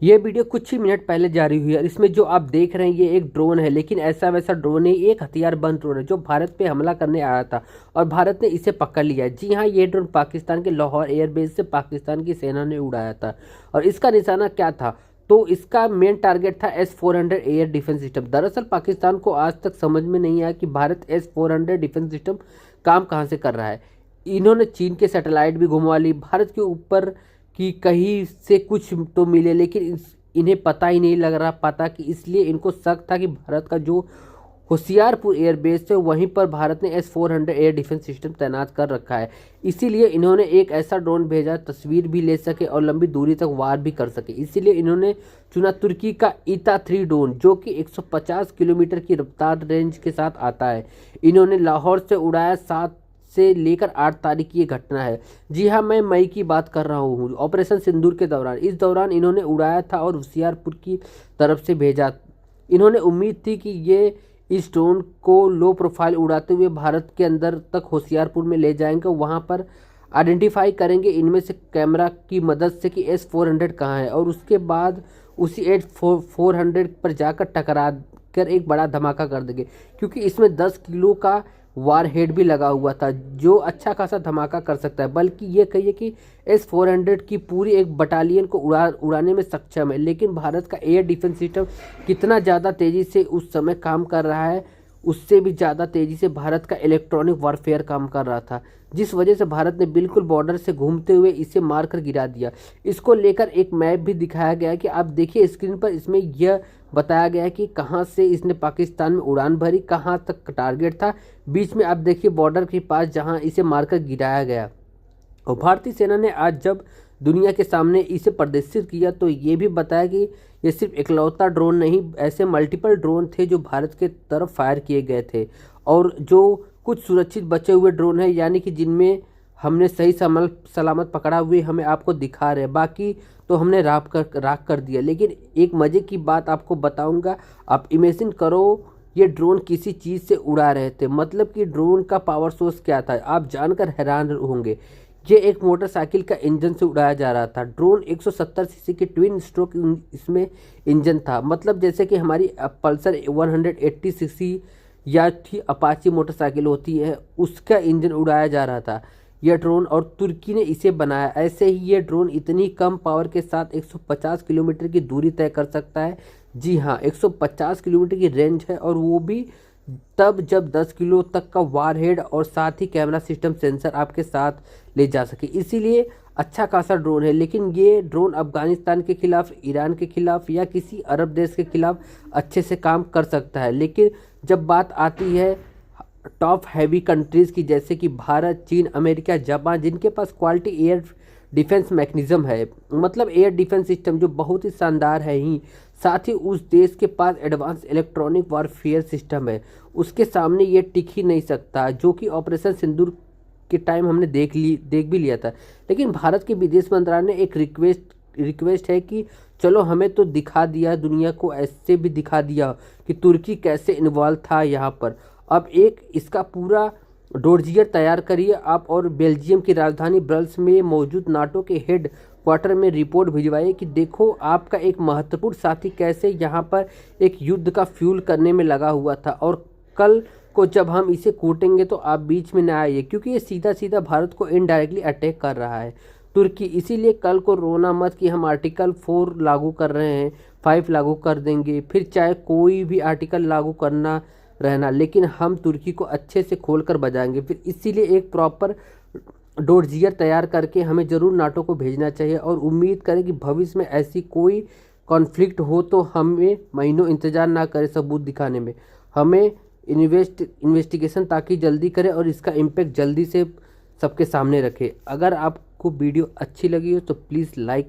ये वीडियो कुछ ही मिनट पहले जारी हुई है और इसमें जो आप देख रहे हैं ये एक ड्रोन है, लेकिन ऐसा वैसा ड्रोन नहीं, एक हथियारबंद ड्रोन है जो भारत पे हमला करने आया था और भारत ने इसे पकड़ लिया है। जी हाँ, ये ड्रोन पाकिस्तान के लाहौर एयरबेस से पाकिस्तान की सेना ने उड़ाया था। और इसका निशाना क्या था? तो इसका मेन टारगेट था S-400 एयर डिफेंस सिस्टम। दरअसल पाकिस्तान को आज तक समझ में नहीं आया कि भारत S-400 डिफेंस सिस्टम काम कहाँ से कर रहा है। इन्होंने चीन के सैटेलाइट भी घुमवा ली, भारत के ऊपर कि कहीं से कुछ तो मिले, लेकिन इन्हें पता ही नहीं लग रहा पता कि इसलिए इनको शक था कि भारत का जो होशियारपुर एयरबेस है वहीं पर भारत ने S-400 एयर डिफेंस सिस्टम तैनात कर रखा है। इसीलिए इन्होंने एक ऐसा ड्रोन भेजा तस्वीर भी ले सके और लंबी दूरी तक वार भी कर सके। इसीलिए इन्होंने चुना तुर्की का ईता-3 ड्रोन, जो कि 150 किलोमीटर की रफ्तार रेंज के साथ आता है। इन्होंने लाहौर से उड़ाया। 7 से लेकर 8 तारीख की ये घटना है। जी हाँ, मैं मई की बात कर रहा हूँ, ऑपरेशन सिंदूर के दौरान। इस दौरान इन्होंने उड़ाया था और होशियारपुर की तरफ से भेजा। इन्होंने उम्मीद थी कि ये इस ड्रोन को लो प्रोफाइल उड़ाते हुए भारत के अंदर तक होशियारपुर में ले जाएंगे, वहाँ पर आइडेंटिफाई करेंगे इनमें से कैमरा की मदद से कि S-400 कहाँ है, और उसके बाद उसी S-400 पर जाकर टकरा कर एक बड़ा धमाका कर देंगे, क्योंकि इसमें 10 किलो का वार हेड भी लगा हुआ था जो अच्छा खासा धमाका कर सकता है। बल्कि ये कहिए कि S-400 की पूरी एक बटालियन को उड़ाने में सक्षम है। लेकिन भारत का एयर डिफेंस सिस्टम कितना ज़्यादा तेज़ी से उस समय काम कर रहा है, उससे भी ज़्यादा तेज़ी से भारत का इलेक्ट्रॉनिक वॉरफेयर काम कर रहा था, जिस वजह से भारत ने बिल्कुल बॉर्डर से घूमते हुए इसे मार कर गिरा दिया। इसको लेकर एक मैप भी दिखाया गया है कि आप देखिए स्क्रीन पर। इसमें यह बताया गया है कि कहाँ से इसने पाकिस्तान में उड़ान भरी, कहाँ तक टारगेट था। बीच में आप देखिए बॉर्डर के पास जहाँ इसे मारकर गिराया गया। और भारतीय सेना ने आज जब दुनिया के सामने इसे प्रदर्शित किया तो ये भी बताया कि ये सिर्फ इकलौता ड्रोन नहीं, ऐसे मल्टीपल ड्रोन थे जो भारत के तरफ फायर किए गए थे, और जो कुछ सुरक्षित बचे हुए ड्रोन हैं, यानी कि जिनमें हमने सही सलामत पकड़ा हुए हमें आपको दिखा रहे हैं, बाकी तो हमने राख कर दिया। लेकिन एक मज़े की बात आपको बताऊंगा, आप इमेजिन करो ये ड्रोन किसी चीज़ से उड़ा रहे थे, मतलब कि ड्रोन का पावर सोर्स क्या था, आप जानकर हैरान होंगे। ये एक मोटरसाइकिल का इंजन से उड़ाया जा रहा था। ड्रोन 170 सीसी की ट्विन स्ट्रोक इसमें इंजन था, मतलब जैसे कि हमारी पल्सर 180 सीसी या थी अपाची मोटरसाइकिल होती है, उसका इंजन उड़ाया जा रहा था यह ड्रोन, और तुर्की ने इसे बनाया। ऐसे ही ये ड्रोन इतनी कम पावर के साथ 150 किलोमीटर की दूरी तय कर सकता है। जी हाँ, 150 किलोमीटर की रेंज है, और वो भी तब जब 10 किलो तक का वारहेड और साथ ही कैमरा सिस्टम सेंसर आपके साथ ले जा सके। इसीलिए अच्छा खासा ड्रोन है। लेकिन ये ड्रोन अफगानिस्तान के खिलाफ, ईरान के खिलाफ या किसी अरब देश के खिलाफ अच्छे से काम कर सकता है। लेकिन जब बात आती है टॉप हैवी कंट्रीज़ की, जैसे कि भारत, चीन, अमेरिका, जापान, जिनके पास क्वालिटी एयर डिफेंस मैकेनिज्म है, मतलब एयर डिफेंस सिस्टम जो बहुत ही शानदार है ही, साथ ही उस देश के पास एडवांस इलेक्ट्रॉनिक वॉरफेयर सिस्टम है, उसके सामने ये टिक ही नहीं सकता, जो कि ऑपरेशन सिंदूर के टाइम हमने देख भी लिया था। लेकिन भारत के विदेश मंत्रालय ने एक रिक्वेस्ट है कि चलो हमें तो दिखा दिया, दुनिया को ऐसे भी दिखा दिया कि तुर्की कैसे इन्वॉल्व था यहाँ पर। अब एक इसका पूरा डोजियर तैयार करिए आप, और बेल्जियम की राजधानी ब्रल्स में मौजूद नाटो के हेड क्वार्टर में रिपोर्ट भिजवाइए कि देखो आपका एक महत्वपूर्ण साथी कैसे यहाँ पर एक युद्ध का फ्यूल करने में लगा हुआ था, और कल को जब हम इसे कूटेंगे तो आप बीच में न आइए, क्योंकि ये सीधा सीधा भारत को इनडायरेक्टली अटैक कर रहा है तुर्की। इसीलिए कल को रोना मत कि हम आर्टिकल 4 लागू कर रहे हैं, 5 लागू कर देंगे, फिर चाहे कोई भी आर्टिकल लागू करना रहना, लेकिन हम तुर्की को अच्छे से खोल कर बजाएंगे फिर। इसीलिए एक प्रॉपर डोजियर तैयार करके हमें ज़रूर नाटो को भेजना चाहिए, और उम्मीद करें कि भविष्य में ऐसी कोई कॉन्फ्लिक्ट हो तो हमें महीनों इंतज़ार ना करें सबूत दिखाने में, हमें इन्वेस्टिगेशन ताकि जल्दी करें और इसका इम्पैक्ट जल्दी से सबके सामने रखें। अगर आपको वीडियो अच्छी लगी हो तो प्लीज़ लाइक